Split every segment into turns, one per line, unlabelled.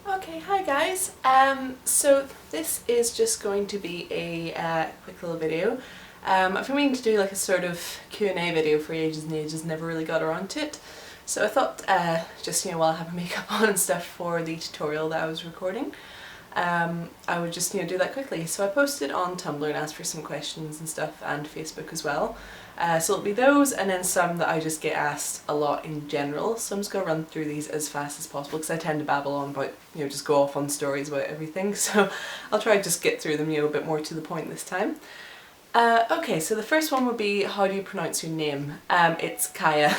Okay, hi guys. So this is just going to be a quick little video. I've been meaning to do like a sort of Q&A video for ages and ages, never really got around to it. So I thought just while I have my makeup on and stuff for the tutorial that I was recording, I would just do that quickly. So I posted on Tumblr and asked for some questions and stuff, and Facebook as well. So it'll be those and then some that I just get asked a lot in general. So I'm just going to run through these as fast as possible because I tend to babble on about, just go off on stories about everything. So I'll try to just get through them, a bit more to the point this time. Okay, so the first one would be, how do you pronounce your name? It's Kaya.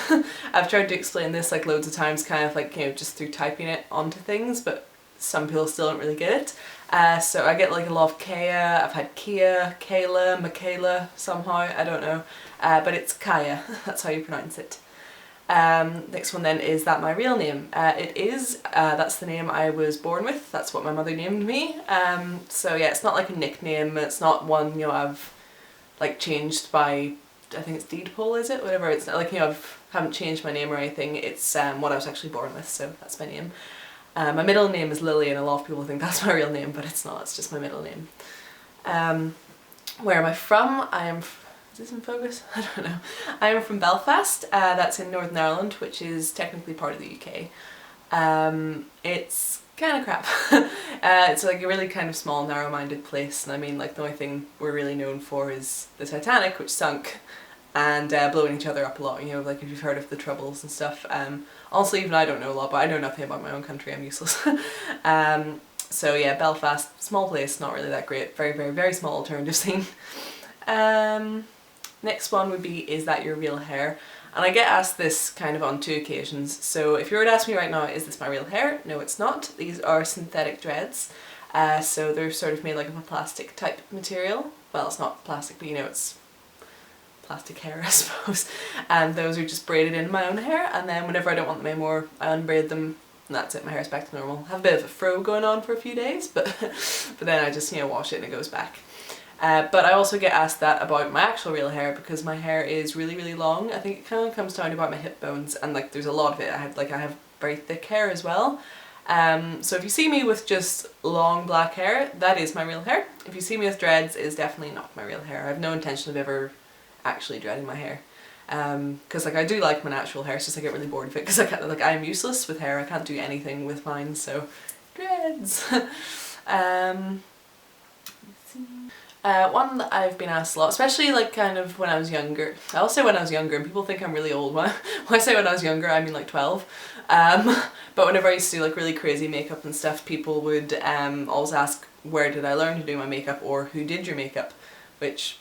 I've tried to explain this like loads of times, kind of like, just through typing it onto things, but some people still don't really get it. So I get like a lot of Kaya, I've had Kia, Kayla, Michaela somehow, I don't know. But it's Kaya, that's how you pronounce it. Next one then, is that my real name? It is, that's the name I was born with, that's what my mother named me. So yeah, it's not like a nickname, it's not one, I've like changed by, I think it's deed poll, is it? Whatever, it's not like, haven't changed my name or anything, it's what I was actually born with, so that's my name. My middle name is Lily and a lot of people think that's my real name, but it's not, it's just my middle name. Where am I from? Is this in focus? I don't know. I am from Belfast, that's in Northern Ireland, which is technically part of the UK. It's kind of crap. It's like a really kind of small, narrow-minded place, and I mean, like, the only thing we're really known for is the Titanic, which sunk, and blowing each other up a lot, like if you've heard of the Troubles and stuff. Also, even I don't know a lot, but I know nothing about my own country, I'm useless. So yeah, Belfast, small place, not really that great, very, very, very small alternative scene. Next one would be, is that your real hair? And I get asked this kind of on 2 occasions. So if you were to ask me right now, is this my real hair? No, it's not. These are synthetic dreads. So they're sort of made like of a plastic type material. Well, it's not plastic, but it's plastic hair, I suppose. And those are just braided in my own hair, and then whenever I don't want them anymore, I unbraid them, and that's it, my hair's back to normal. I have a bit of a fro going on for a few days, but then I just, wash it and it goes back. But I also get asked that about my actual real hair, because my hair is really, really long. I think it kind of comes down to about my hip bones, and like there's a lot of it. I have very thick hair as well. So if you see me with just long black hair, that is my real hair. If you see me with dreads, it is definitely not my real hair. I have no intention of ever actually dreading my hair. Because like I do like my natural hair, it's just I get really bored of it because I am useless with hair. I can't do anything with mine, so dreads. One that I've been asked a lot, especially like kind of when I was younger. I'll say when I was younger, and people think I'm really old. When I say when I was younger, I mean like 12. But whenever I used to do like really crazy makeup and stuff, people would always ask, where did I learn to do my makeup, or who did your makeup? Which,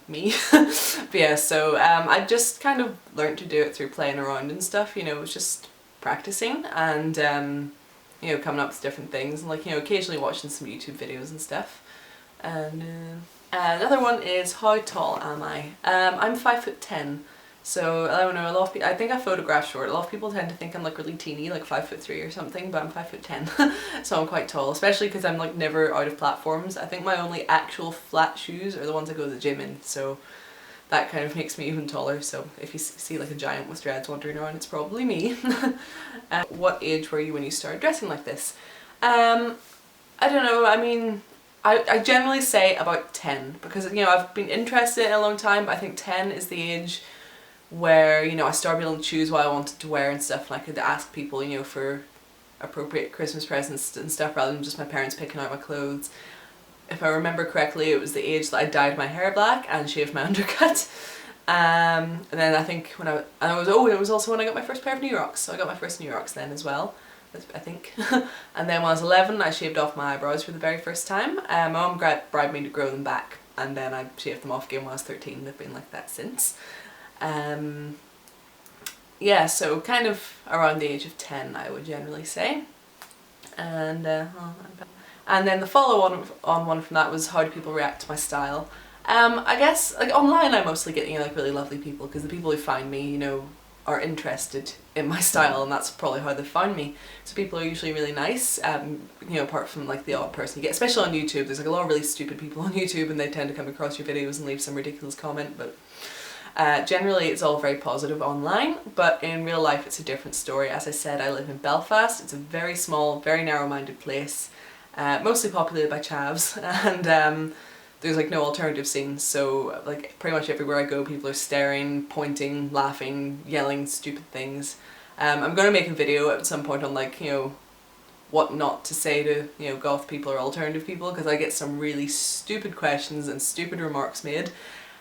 me. But yeah, so I just kind of learned to do it through playing around and stuff, it was just practicing and coming up with different things, and like, occasionally watching some YouTube videos and stuff. And another one is, how tall am I? I'm 5'10", so I don't know, a lot of people, I think I photographed short. A lot of people tend to think I'm like really teeny, like 5'3" or something, but I'm 5'10", so I'm quite tall, especially because I'm like never out of platforms. I think my only actual flat shoes are the ones I go to the gym in, so that kind of makes me even taller. So if you see like a giant with dreads wandering around, it's probably me. What age were you when you started dressing like this? I don't know, I mean, I generally say about 10, because I've been interested in it a long time, but I think 10 is the age where I started being able to choose what I wanted to wear and stuff, and I could ask people for appropriate Christmas presents and stuff rather than just my parents picking out my clothes. If I remember correctly, it was the age that I dyed my hair black and shaved my undercut. And then I think it was also when I got my first pair of New Yorks, so I got my first New Yorks then as well, I think. And then when I was 11, I shaved off my eyebrows for the very first time. My mum bribed me to grow them back, and then I shaved them off again when I was 13. They've been like that since. Yeah, so kind of around the age of 10, I would generally say. And then the follow-on one from that was, how do people react to my style? I guess like online I mostly get like really lovely people, because the people who find me are interested in my style, and that's probably how they found me. So people are usually really nice, apart from like the odd person you get, especially on YouTube. There's like a lot of really stupid people on YouTube, and they tend to come across your videos and leave some ridiculous comment, but Generally it's all very positive online, but in real life it's a different story. As I said, I live in Belfast. It's a very small, very narrow-minded place, mostly populated by chavs, and there's like no alternative scenes, so like pretty much everywhere I go people are staring, pointing, laughing, yelling stupid things. I'm going to make a video at some point on like, you know, what not to say to, you know, goth people or alternative people, because I get some really stupid questions and stupid remarks made.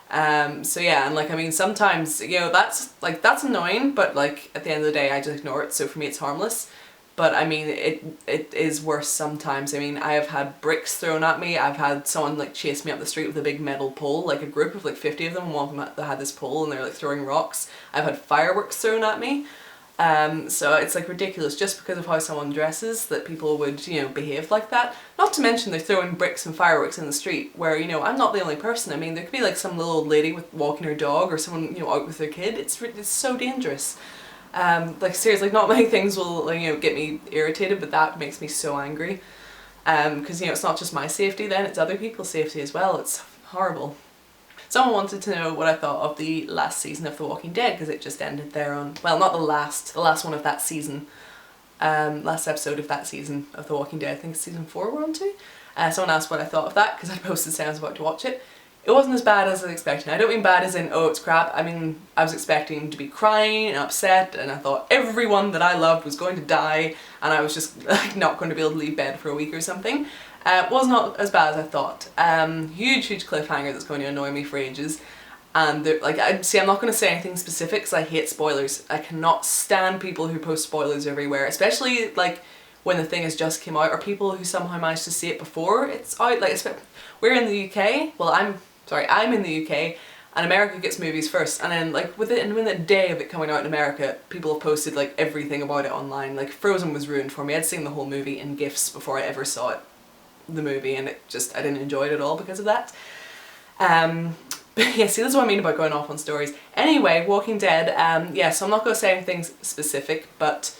So yeah, and like, I mean, sometimes, you know, that's annoying, but like at the end of the day I just ignore it, so for me it's harmless. But I mean, it is worse sometimes. I mean, I have had bricks thrown at me, I've had someone like chase me up the street with a big metal pole, like a group of like 50 of them, and one of them had this pole and they're like throwing rocks. I've had fireworks thrown at me. So it's like ridiculous just because of how someone dresses that people would, you know, behave like that. Not to mention they're throwing bricks and fireworks in the street where, you know, I'm not the only person. I mean, there could be like some little old lady with walking her dog or someone, you know, out with their kid. It's so dangerous. Like seriously, not many things will, like, you know, get me irritated, but that makes me so angry. Because, you know, it's not just my safety then, it's other people's safety as well. It's horrible. Someone wanted to know what I thought of the last season of The Walking Dead, because it just ended there on, well, not the last one of that season. Last episode of that season of The Walking Dead, I think it's season 4 we're on to. Someone asked what I thought of that, because I posted saying I was about to watch it. It wasn't as bad as I was expecting. I don't mean bad as in, oh, it's crap. I mean, I was expecting to be crying and upset, and I thought everyone that I loved was going to die, and I was just like not going to be able to leave bed for a week or something. It was not as bad as I thought. Huge cliffhanger that's going to annoy me for ages. And like, I'm not going to say anything specific because I hate spoilers. I cannot stand people who post spoilers everywhere, especially like when the thing has just come out, or people who somehow managed to see it before it's out. Like, we're in the UK. Well, I'm in the UK, and America gets movies first, and then like within the day of it coming out in America, people have posted like everything about it online. Like Frozen was ruined for me. I'd seen the whole movie in GIFs before I ever saw it, the movie, and I didn't enjoy it at all because of that. But yeah, see, this is what I mean about going off on stories. Anyway, Walking Dead, yeah, so I'm not going to say anything specific, but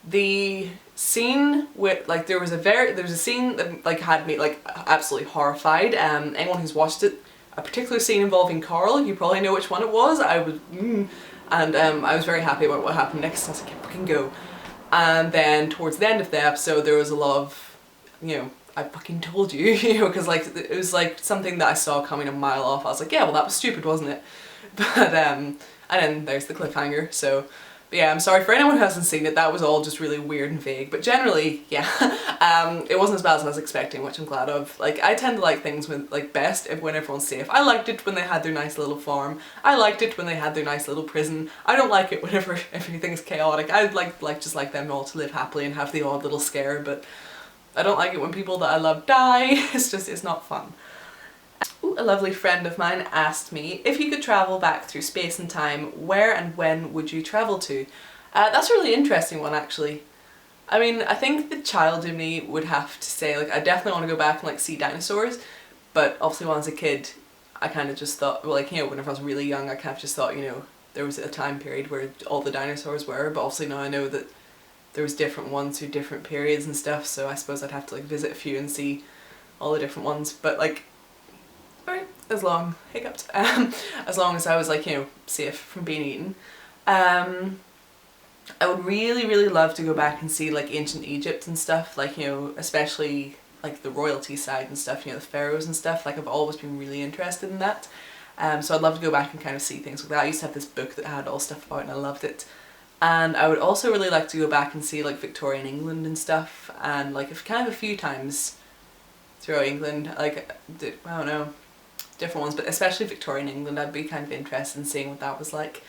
the scene with, like, there was a scene that like had me like absolutely horrified. Anyone who's watched it, a particular scene involving Carl, you probably know which one it was. I was very happy about what happened next. I was like, fucking go. And then towards the end of the episode, there was a lot of, you know, I fucking told you, you know, because like it was like something that I saw coming a mile off. I was like, yeah, well, that was stupid, wasn't it? But and then there's the cliffhanger. So, but yeah, I'm sorry for anyone who hasn't seen it. That was all just really weird and vague. But generally, yeah, it wasn't as bad as I was expecting, which I'm glad of. Like, I tend to like things when when everyone's safe. I liked it when they had their nice little farm. I liked it when they had their nice little prison. I don't like it whenever everything's chaotic. I'd just like them all to live happily and have the odd little scare, but I don't like it when people that I love die. It's not fun. Ooh, a lovely friend of mine asked me, if you could travel back through space and time, where and when would you travel to? That's a really interesting one, actually. I mean, I think the child in me would have to say, like, I definitely want to go back and like see dinosaurs, but obviously when I was a kid, I kind of just thought, well, like, you know, whenever I was really young, I kind of just thought, you know, there was a time period where all the dinosaurs were, but obviously now I know that there was different ones through different periods and stuff, so I suppose I'd have to like visit a few and see all the different ones, but like, alright, as long as I was like, you know, safe from being eaten. I would really love to go back and see like ancient Egypt and stuff, like, you know, especially like the royalty side and stuff, you know, the pharaohs and stuff. Like, I've always been really interested in that. So I'd love to go back and kind of see things like that. I used to have this book that had all stuff about it and I loved it. And I would also really like to go back and see like Victorian England and stuff, and like kind of a few times throughout England, like, I don't know, different ones, but especially Victorian England. I'd be kind of interested in seeing what that was like.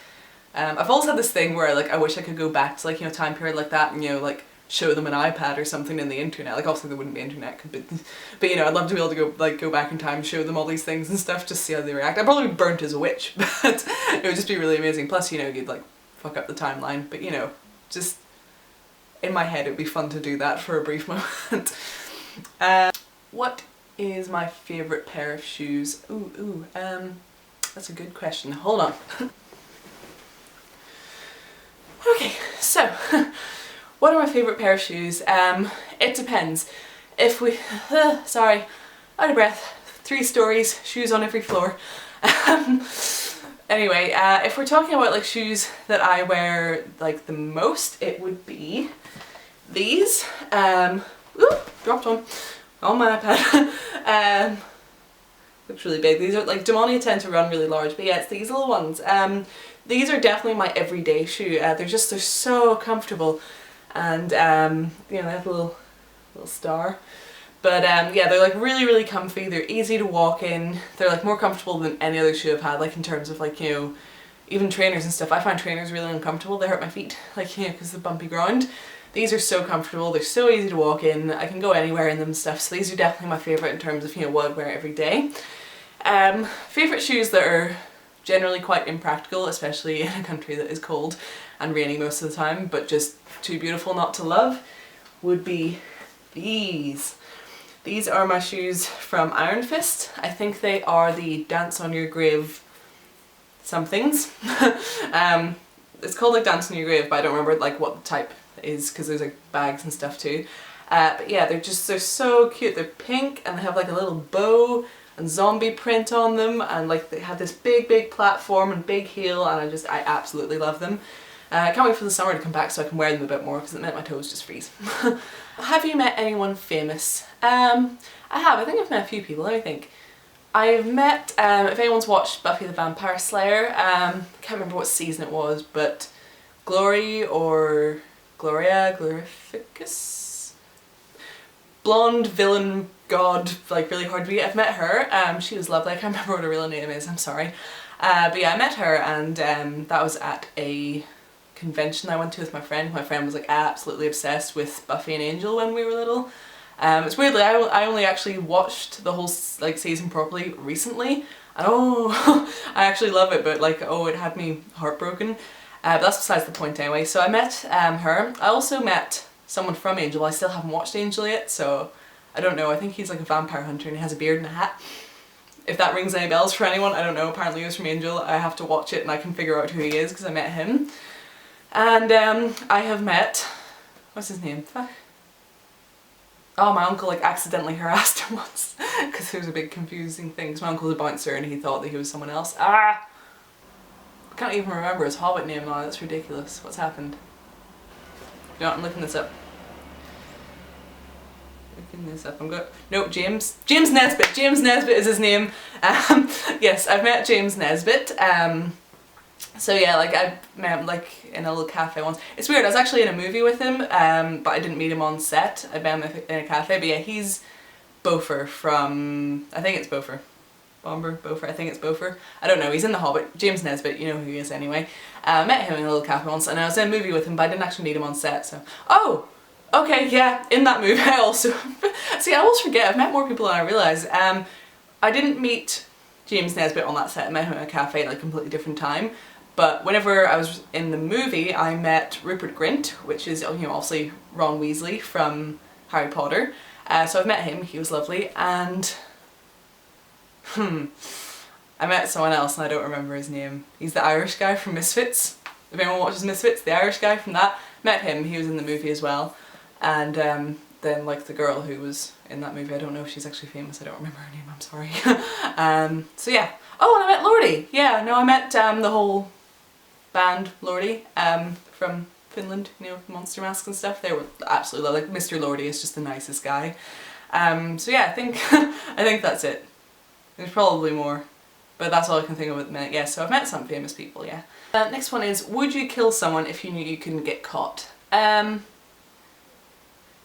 I've always had this thing where like I wish I could go back to like, you know, time period like that and, you know, like show them an iPad or something in the internet. Like, obviously there wouldn't be internet, but you know, I'd love to be able to go back in time and show them all these things and stuff, just see how they react. I'd probably be burnt as a witch, but it would just be really amazing. Plus, you know, you'd like fuck up the timeline, but you know, just in my head it would be fun to do that for a brief moment. What is my favourite pair of shoes? That's a good question. Hold on. Okay, so what are my favourite pair of shoes? It depends. If we, sorry, out of breath, 3 stories, shoes on every floor. Anyway, if we're talking about like shoes that I wear like the most, it would be these. Ooh, dropped one on my iPad. Looks really big. These are like, Demonia tend to run really large, but yeah, it's these little ones. These are definitely my everyday shoe. They're so comfortable, and you know, they have a little star. But yeah, they're like really comfy. They're easy to walk in. They're like more comfortable than any other shoe I've had, like in terms of like, you know, even trainers and stuff. I find trainers really uncomfortable. They hurt my feet, like, you know, because of the bumpy ground. These are so comfortable. They're so easy to walk in. I can go anywhere in them and stuff. So these are definitely my favourite in terms of, you know, what I'd wear every day. Favourite shoes that are generally quite impractical, especially in a country that is cold and raining most of the time, but just too beautiful not to love, would be these. These are my shoes from Iron Fist. I think they are the Dance on Your Grave somethings. It's called like Dance on Your Grave, but I don't remember like what the type is, because there's like bags and stuff too. But yeah, they're so cute. They're pink and they have like a little bow and zombie print on them, and like they have this big platform and big heel, and I absolutely love them. I can't wait for the summer to come back so I can wear them a bit more, because at the minute my toes just freeze. Have you met anyone famous? I have. I think I've met a few people. Let me think. I've met, if anyone's watched Buffy the Vampire Slayer, can't remember what season it was, but Glory or Gloria, Glorificus? Blonde villain god, like really hard to beat. I've met her. She was lovely. I can't remember what her real name is, I'm sorry. But yeah, I met her, and that was at a convention I went to with my friend. My friend was like absolutely obsessed with Buffy and Angel when we were little. It's weirdly, I only actually watched the whole like season properly recently, and oh, I actually love it, but like, oh, it had me heartbroken. But that's besides the point anyway. So I met her. I also met someone from Angel. I still haven't watched Angel yet, so I don't know. I think he's like a vampire hunter and he has a beard and a hat. If that rings any bells for anyone, I don't know. Apparently he was from Angel. I have to watch it and I can figure out who he is because I met him. And I have met, what's his name? Fuck. Oh, my uncle like accidentally harassed him once because there was a big confusing thing. Because my uncle's a bouncer and he thought that he was someone else. Ah! I can't even remember his Hobbit name now. That's ridiculous. What's happened? You know what, I'm looking this up. I'm going. Nope, James Nesbitt. James Nesbitt is his name. Yes, I've met James Nesbitt. So yeah, like I met him like in a little cafe once. It's weird. I was actually in a movie with him, but I didn't meet him on set. I met him in a cafe. But yeah, he's Beaufort from, I think it's Beaufort. Beaufort. I think it's Beaufort. I don't know. He's in The Hobbit. James Nesbitt. You know who he is anyway. I met him in a little cafe once, and I was in a movie with him, but I didn't actually meet him on set. So oh. Okay, yeah, in that movie I also, see I always forget, I've met more people than I realise. I didn't meet James Nesbitt on that set, I met him at a cafe at a completely different time, but whenever I was in the movie I met Rupert Grint, which is, you know, obviously Ron Weasley from Harry Potter, so I've met him, he was lovely, and I met someone else and I don't remember his name. He's the Irish guy from Misfits. If anyone watches Misfits, the Irish guy from that, met him, he was in the movie as well. And then like the girl who was in that movie, I don't know if she's actually famous, I don't remember her name, I'm sorry. So yeah. Oh, and I met Lordi. Yeah, no, I met the whole band Lordi from Finland, you know, Monster Mask and stuff. They were absolutely lovely. Like, Mr. Lordi is just the nicest guy. So yeah, I think I think that's it. There's probably more, but that's all I can think of at the minute. Yeah, so I've met some famous people, yeah. Next one is, would you kill someone if you knew you couldn't get caught?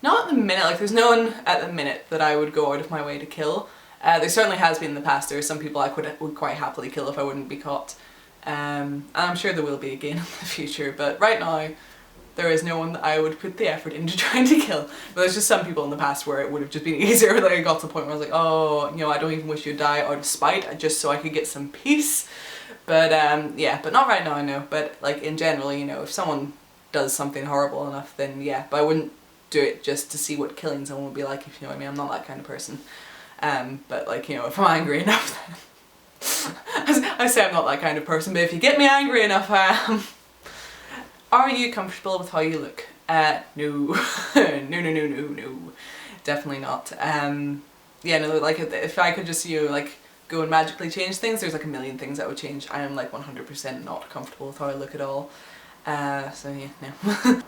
Not at the minute, like there's no one at the minute that I would go out of my way to kill. There certainly has been in the past. There are some people I would quite happily kill if I wouldn't be caught. And I'm sure there will be again in the future, but right now there is no one that I would put the effort into trying to kill. But there's just some people in the past where it would have just been easier. Like I got to the point where I was like, oh, you know, I don't even wish you'd die out of spite, just so I could get some peace. But yeah, but not right now, I know. But like in general, you know, if someone does something horrible enough, then yeah, but I wouldn't do it just to see what killing someone would be like, if you know what I mean. I'm not that kind of person. But like, you know, if I'm angry enough, then I say I'm not that kind of person, but if you get me angry enough, are you comfortable with how you look? No. No. Definitely not. Yeah, no, like if I could just, you know, like go and magically change things. There's like a million things that would change. I am like 100% not comfortable with how I look at all. So yeah, no.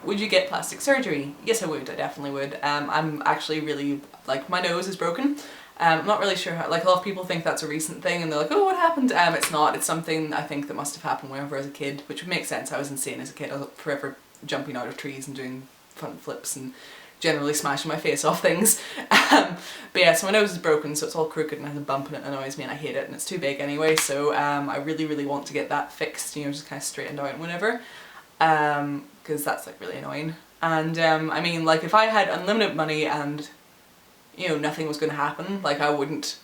Would you get plastic surgery? Yes, I would. I definitely would. I'm actually really, like, my nose is broken. I'm not really sure how, like, a lot of people think that's a recent thing and they're like, oh, what happened? It's not. It's something I think that must have happened whenever I was a kid, which would make sense. I was insane as a kid. I was forever jumping out of trees and doing front flips and generally smashing my face off things. But yeah, so my nose is broken, so it's all crooked and has a bump and it annoys me and I hate it and it's too big anyway, so I really want to get that fixed, you know, just kind of straightened out and whatever. Because that's like really annoying. And I mean, like, if I had unlimited money and, you know, nothing was going to happen, like I wouldn't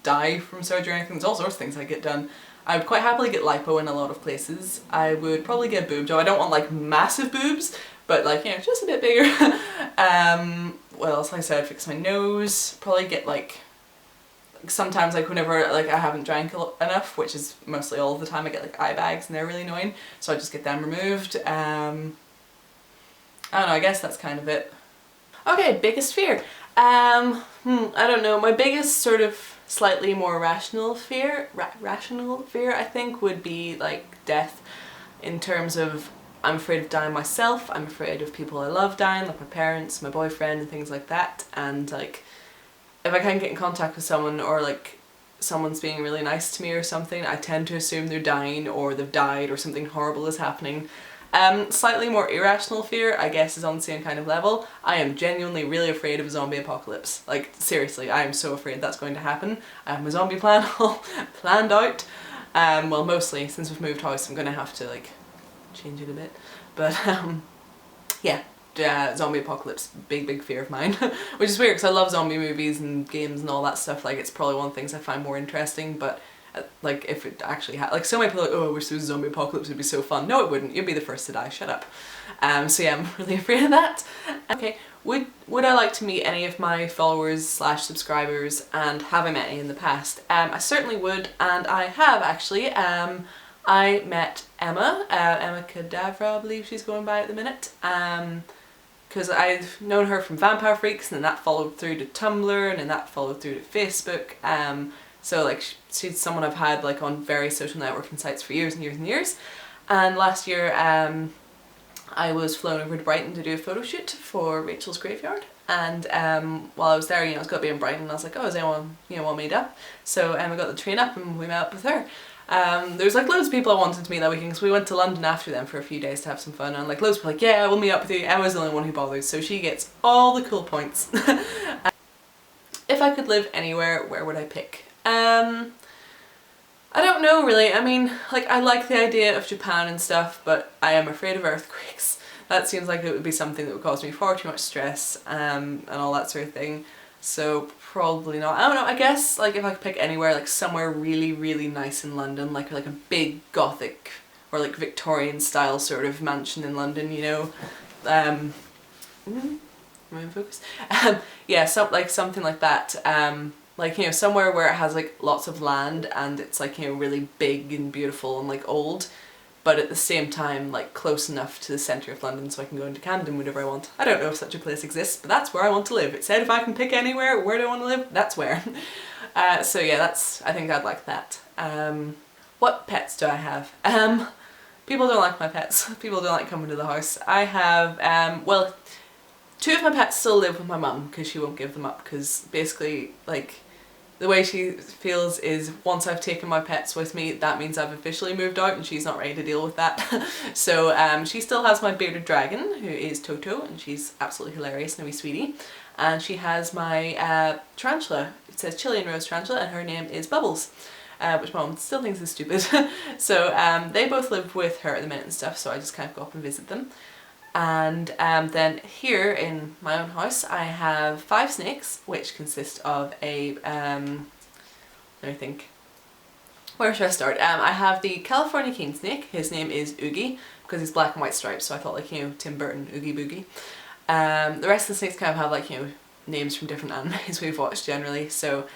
die from surgery or anything, there's all sorts of things I'd get done. I would quite happily get lipo in a lot of places. I would probably get a boob job. I don't want like massive boobs, but like, you know, just a bit bigger. What else? Like I said, I'd fix my nose, probably get like, sometimes like whenever like I haven't drank enough, which is mostly all of the time, I get like eye bags and they're really annoying, so I just get them removed. I don't know, I guess that's kind of it. Okay, biggest fear. I don't know, my biggest sort of slightly more rational fear I think would be like death, in terms of I'm afraid of dying myself, I'm afraid of people I love dying, like my parents, my boyfriend and things like that, and like if I can't get in contact with someone or like someone's being really nice to me or something, I tend to assume they're dying or they've died or something horrible is happening. Slightly more irrational fear, I guess, is on the same kind of level. I am genuinely really afraid of a zombie apocalypse. Like, seriously, I am so afraid that's going to happen. I have my zombie plan all planned out. Well, mostly, since we've moved house, I'm going to have to, like, change it a bit. But, yeah. Zombie apocalypse, big fear of mine. Which is weird because I love zombie movies and games and all that stuff. Like, it's probably one of the things I find more interesting, but like if it actually had, like, so many people are like, oh, I wish there was a zombie apocalypse, it'd be so fun. No, it wouldn't. You'd be the first to die. Shut up. So yeah, I'm really afraid of that. Okay, would I like to meet any of my followers slash subscribers, and have I met any in the past? I certainly would, and I have actually. I met Emma, Emma Cadavra, I believe she's going by at the minute. Because I've known her from Vampire Freaks, and then that followed through to Tumblr, and then that followed through to Facebook. So like she's someone I've had like on various social networking sites for years and years and years. And last year I was flown over to Brighton to do a photo shoot for Rachel's Graveyard. And while I was there, you know, I was going to be in Brighton, and I was like, oh, is anyone, you know, want to meet up? So I got the train up and we met up with her. There was like loads of people I wanted to meet that weekend, because we went to London after them for a few days to have some fun, and like loads of people like, yeah, we'll meet up with you. Emma's the only one who bothers, so she gets all the cool points. If I could live anywhere, where would I pick? I don't know really. I mean, like, I like the idea of Japan and stuff, but I am afraid of earthquakes. That seems like it would be something that would cause me far too much stress, and all that sort of thing. So probably not. I don't know, I guess like if I could pick anywhere, like somewhere really nice in London, like a big Gothic or like Victorian style sort of mansion in London, you know. Am I in focus? Yeah, something like that. Like, you know, somewhere where it has like lots of land and it's like, you know, really big and beautiful and like old, but at the same time like close enough to the centre of London so I can go into Camden whenever I want. I don't know if such a place exists, but that's where I want to live. It said if I can pick anywhere, where do I want to live? That's where. So yeah, I think I'd like that. What pets do I have? People don't like my pets. People don't like coming to the house. I have, well, two of my pets still live with my mum because she won't give them up, because basically, like, the way she feels is once I've taken my pets with me, that means I've officially moved out and she's not ready to deal with that. So she still has my bearded dragon, who is Toto, and she's absolutely hilarious and a wee sweetie. And she has my tarantula. It says Chilean rose tarantula, and her name is Bubbles, which my mum still thinks is stupid. So they both live with her at the minute and stuff, so I just kind of go up and visit them. And then here in my own house I have 5 snakes, which consist of a, let me think, where should I start? I have the California king snake. His name is Oogie, because he's black and white stripes, so I thought, like, you know, Tim Burton, Oogie Boogie. The rest of the snakes kind of have, like, you know, names from different animes we've watched generally. So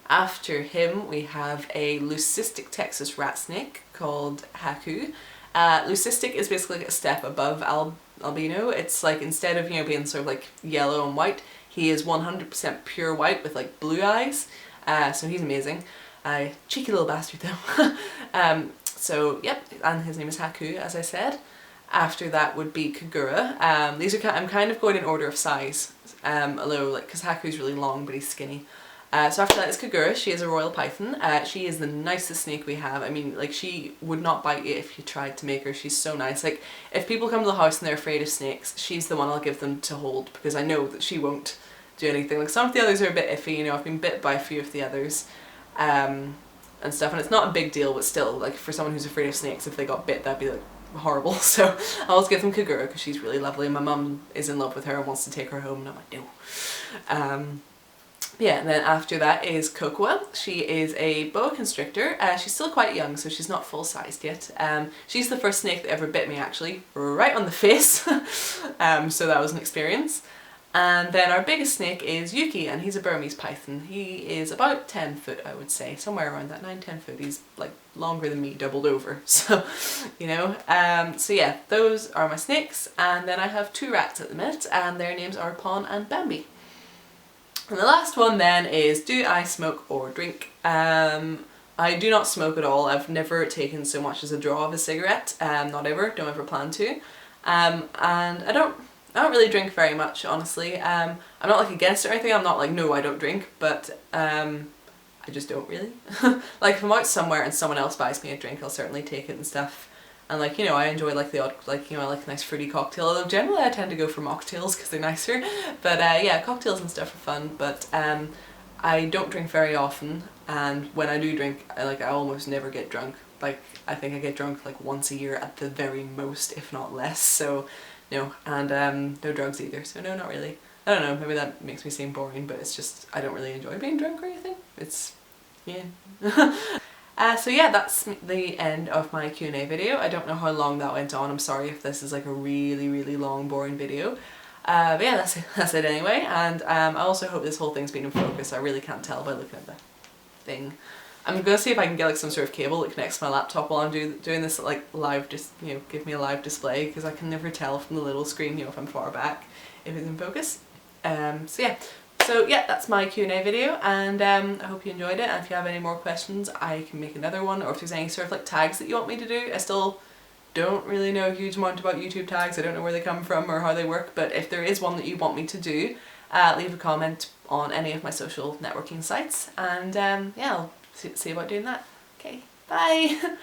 after him we have a leucistic Texas rat snake called Haku. Leucistic is basically like a step above albino. It's like, instead of, you know, being sort of like yellow and white, he is 100% pure white with like blue eyes. So he's amazing. Cheeky little bastard though. So yep, and his name is Haku, as I said. After that would be Kagura. These are I'm kind of going in order of size, although like because Haku's really long but he's skinny. So after that is Kagura. She is a royal python. She is the nicest snake we have. I mean, like, she would not bite you if you tried to make her. She's so nice. Like, if people come to the house and they're afraid of snakes, she's the one I'll give them to hold, because I know that she won't do anything. Like, some of the others are a bit iffy, you know, I've been bit by a few of the others, and stuff, and it's not a big deal, but still, like, for someone who's afraid of snakes, if they got bit, that'd be, like, horrible. So I always give them Kagura, because she's really lovely, and my mum is in love with her and wants to take her home, and I'm like, no. Yeah, and then after that is Kokoa. She is a boa constrictor. She's still quite young, so she's not full-sized yet. She's the first snake that ever bit me, actually, right on the face. So that was an experience. And then our biggest snake is Yuki, and he's a Burmese python. He is about 10 foot, I would say, somewhere around that, 9-10 foot. He's like longer than me, doubled over, so, you know. So yeah, those are my snakes, and then I have 2 rats at the minute, and their names are Pawn and Bambi. And the last one then is, do I smoke or drink? I do not smoke at all. I've never taken so much as a draw of a cigarette, not ever, don't ever plan to. And I don't really drink very much, honestly. I'm not like against it or anything. I'm not like, no, I don't drink, but I just don't really. Like, if I'm out somewhere and someone else buys me a drink, I'll certainly take it and stuff. And like, you know, I enjoy like the odd, like, you know, I like a nice fruity cocktail, although generally I tend to go for mocktails because they're nicer. But yeah, cocktails and stuff are fun, but I don't drink very often, and when I do drink, I almost never get drunk. Like, I think I get drunk like once a year at the very most, if not less, so no. And no drugs either, so no, not really. I don't know, maybe that makes me seem boring, but it's just, I don't really enjoy being drunk or anything. It's, yeah. So yeah, that's the end of my Q&A video. I don't know how long that went on. I'm sorry if this is like a really, really long, boring video. But yeah, that's it anyway. And I also hope this whole thing's been in focus. I really can't tell by looking at the thing. I'm gonna see if I can get like some sort of cable that connects to my laptop while I'm doing this like live, just, you know, give me a live display, because I can never tell from the little screen, you know, if I'm far back, if it's in focus. So yeah, that's my Q&A video, and I hope you enjoyed it, and if you have any more questions I can make another one, or if there's any sort of like tags that you want me to do. I still don't really know a huge amount about YouTube tags. I don't know where they come from or how they work, but if there is one that you want me to do, leave a comment on any of my social networking sites, and yeah, I'll see about doing that. Okay, bye!